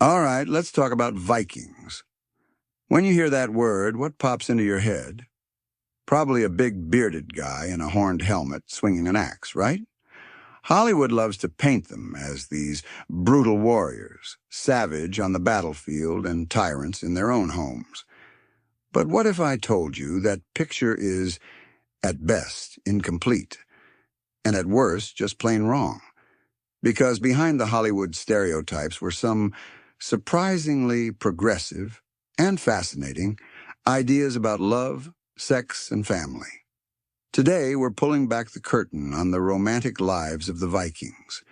All right, let's talk about Vikings. When you hear that word, what pops into your head? Probably a big bearded guy in a horned helmet swinging an axe, right? Hollywood loves to paint them as these brutal warriors, savage on the battlefield and tyrants in their own homes. But what if I told you that picture is, at best, incomplete, and at worst, just plain wrong? Because behind the Hollywood stereotypes were some surprisingly progressive and fascinating ideas about love, sex, and family. Today, we're pulling back the curtain on the romantic lives of the Vikings.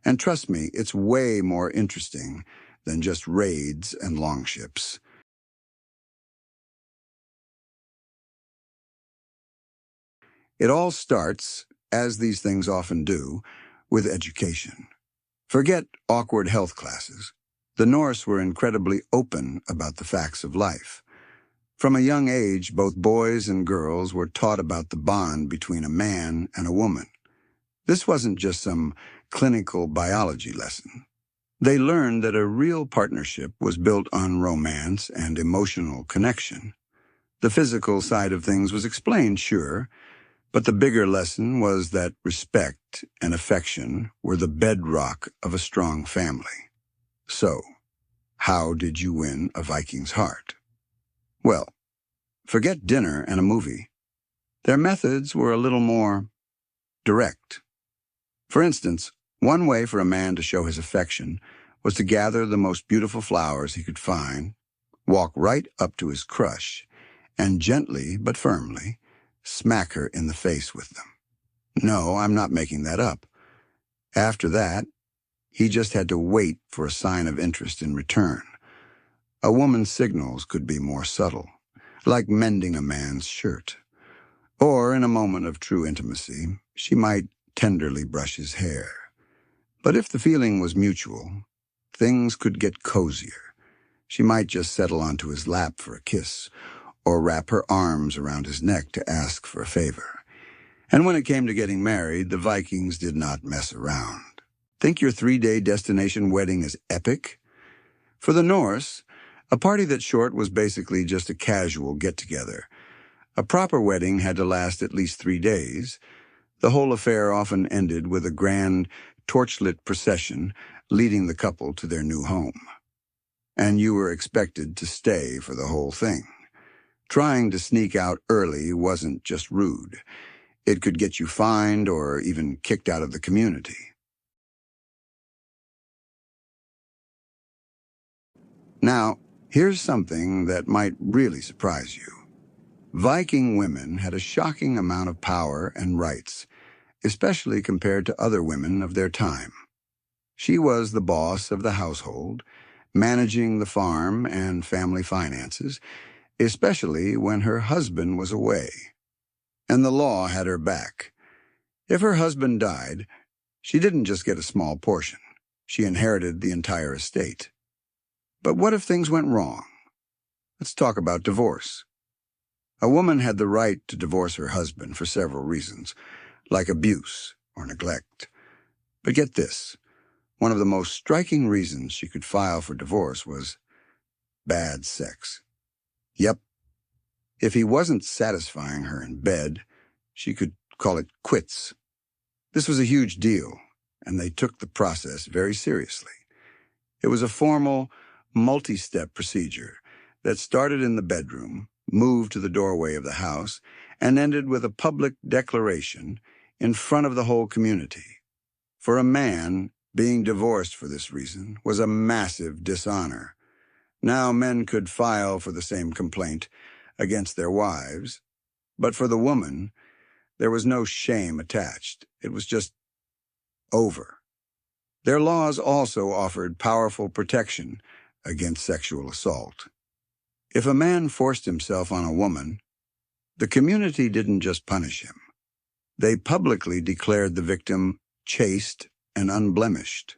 And trust me, it's way more interesting than just raids and longships. It all starts, as these things often do, with education. Forget awkward health classes. The Norse were incredibly open about the facts of life. From a young age, both boys and girls were taught about the bond between a man and a woman. This wasn't just some clinical biology lesson. They learned that a real partnership was built on romance and emotional connection. The physical side of things was explained, sure, but the bigger lesson was that respect and affection were the bedrock of a strong family. So, how did you win a Viking's heart? Well, forget dinner and a movie. Their methods were a little more direct. For instance, one way for a man to show his affection was to gather the most beautiful flowers he could find, walk right up to his crush, and gently but firmly smack her in the face with them. No, I'm not making that up. After that, he just had to wait for a sign of interest in return. A woman's signals could be more subtle, like mending a man's shirt. Or, in a moment of true intimacy, she might tenderly brush his hair. But if the feeling was mutual, things could get cozier. She might just settle onto his lap for a kiss, or wrap her arms around his neck to ask for a favor. And when it came to getting married, the Vikings did not mess around. Think your 3-day destination wedding is epic? For the Norse, a party that short was basically just a casual get-together. A proper wedding had to last at least 3 days. The whole affair often ended with a grand, torchlit procession leading the couple to their new home. And you were expected to stay for the whole thing. Trying to sneak out early wasn't just rude. It could get you fined or even kicked out of the community. Now, here's something that might really surprise you. Viking women had a shocking amount of power and rights, especially compared to other women of their time. She was the boss of the household, managing the farm and family finances, especially when her husband was away. And the law had her back. If her husband died, she didn't just get a small portion. She inherited the entire estate. But what if things went wrong? Let's talk about divorce. A woman had the right to divorce her husband for several reasons, like abuse or neglect. But get this, one of the most striking reasons she could file for divorce was bad sex. Yep, if he wasn't satisfying her in bed, she could call it quits. This was a huge deal, and they took the process very seriously. It was a formal, multi-step procedure that started in the bedroom, moved to the doorway of the house, and ended with a public declaration in front of the whole community. For a man, being divorced for this reason was a massive dishonor. Now men could file for the same complaint against their wives, but for the woman, there was no shame attached. It was just over. Their laws also offered powerful protection against sexual assault. If a man forced himself on a woman, the community didn't just punish him. They publicly declared the victim chaste and unblemished.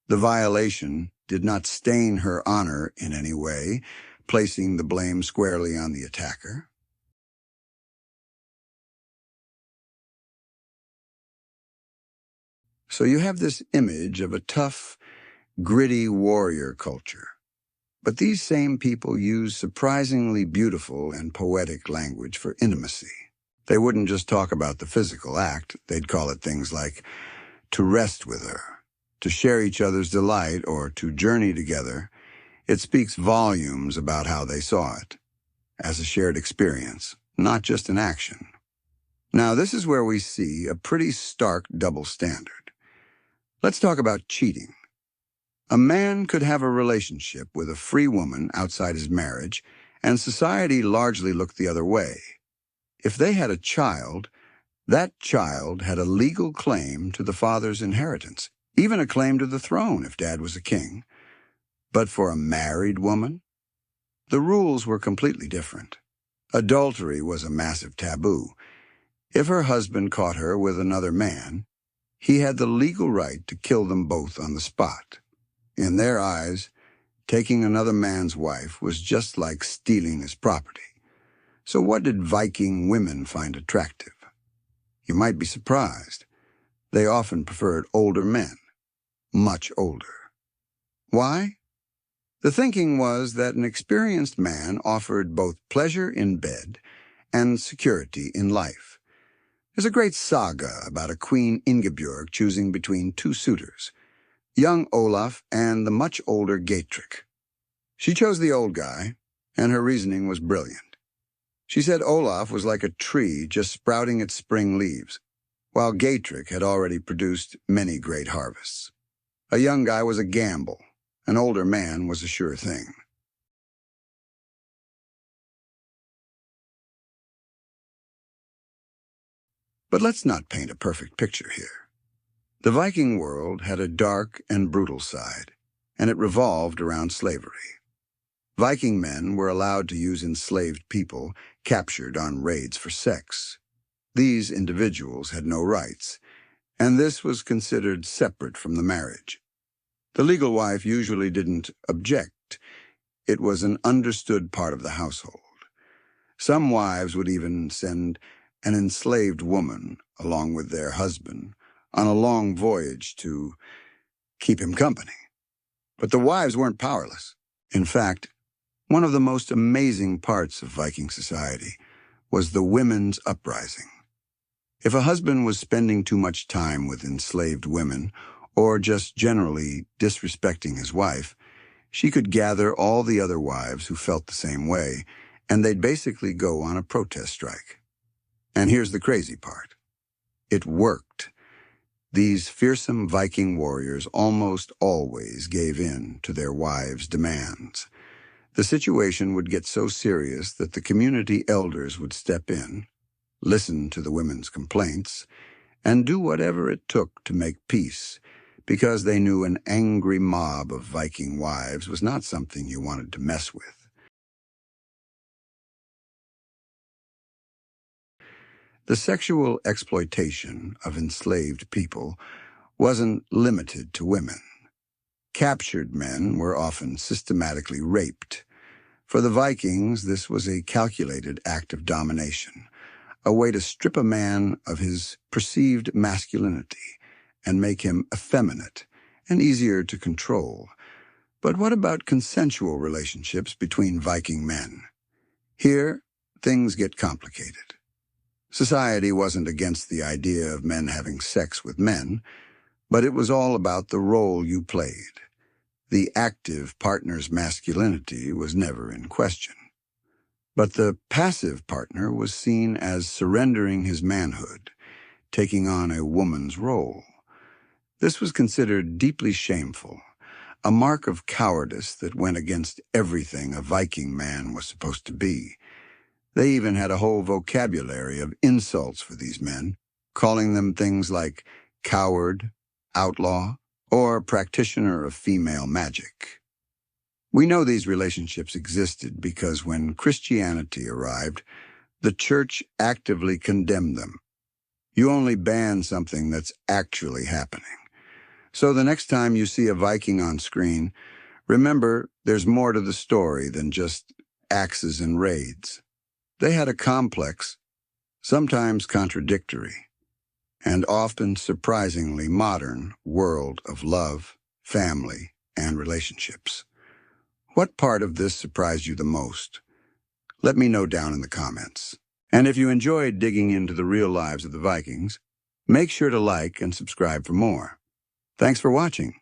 The violation did not stain her honor in any way, placing the blame squarely on the attacker. So you have this image of a tough, gritty warrior culture. But these same people used surprisingly beautiful and poetic language for intimacy. They wouldn't just talk about the physical act, they'd call it things like to rest with her, to share each other's delight, or to journey together. It speaks volumes about how they saw it, as a shared experience, not just an action. Now, this is where we see a pretty stark double standard. Let's talk about cheating. A man could have a relationship with a free woman outside his marriage, and society largely looked the other way. If they had a child, that child had a legal claim to the father's inheritance, even a claim to the throne if dad was a king. But for a married woman, the rules were completely different. Adultery was a massive taboo. If her husband caught her with another man, he had the legal right to kill them both on the spot. In their eyes, taking another man's wife was just like stealing his property. So what did Viking women find attractive? You might be surprised. They often preferred older men, much older. Why? The thinking was that an experienced man offered both pleasure in bed and security in life. There's a great saga about a Queen Ingebjorg choosing between two suitors, young Olaf and the much older Geirtrek. She chose the old guy, and her reasoning was brilliant. She said Olaf was like a tree just sprouting its spring leaves, while Geirtrek had already produced many great harvests. A young guy was a gamble. An older man was a sure thing. But let's not paint a perfect picture here. The Viking world had a dark and brutal side, and it revolved around slavery. Viking men were allowed to use enslaved people captured on raids for sex. These individuals had no rights, and this was considered separate from the marriage. The legal wife usually didn't object. It was an understood part of the household. Some wives would even send an enslaved woman, along with their husband, on a long voyage to keep him company. But the wives weren't powerless. In fact, one of the most amazing parts of Viking society was the women's uprising. If a husband was spending too much time with enslaved women, or just generally disrespecting his wife, she could gather all the other wives who felt the same way, and they'd basically go on a protest strike. And here's the crazy part. It worked. These fearsome Viking warriors almost always gave in to their wives' demands. The situation would get so serious that the community elders would step in, listen to the women's complaints, and do whatever it took to make peace, because they knew an angry mob of Viking wives was not something you wanted to mess with. The sexual exploitation of enslaved people wasn't limited to women. Captured men were often systematically raped. For the Vikings, this was a calculated act of domination, a way to strip a man of his perceived masculinity and make him effeminate and easier to control. But what about consensual relationships between Viking men? Here, things get complicated. Society wasn't against the idea of men having sex with men, but it was all about the role you played. The active partner's masculinity was never in question. But the passive partner was seen as surrendering his manhood, taking on a woman's role. This was considered deeply shameful, a mark of cowardice that went against everything a Viking man was supposed to be. They even had a whole vocabulary of insults for these men, calling them things like coward, outlaw, or practitioner of female magic. We know these relationships existed because when Christianity arrived, the church actively condemned them. You only ban something that's actually happening. So the next time you see a Viking on screen, remember there's more to the story than just axes and raids. They had a complex, sometimes contradictory, and often surprisingly modern world of love, family, and relationships. What part of this surprised you the most? Let me know down in the comments. And if you enjoyed digging into the real lives of the Vikings, make sure to like and subscribe for more. Thanks for watching.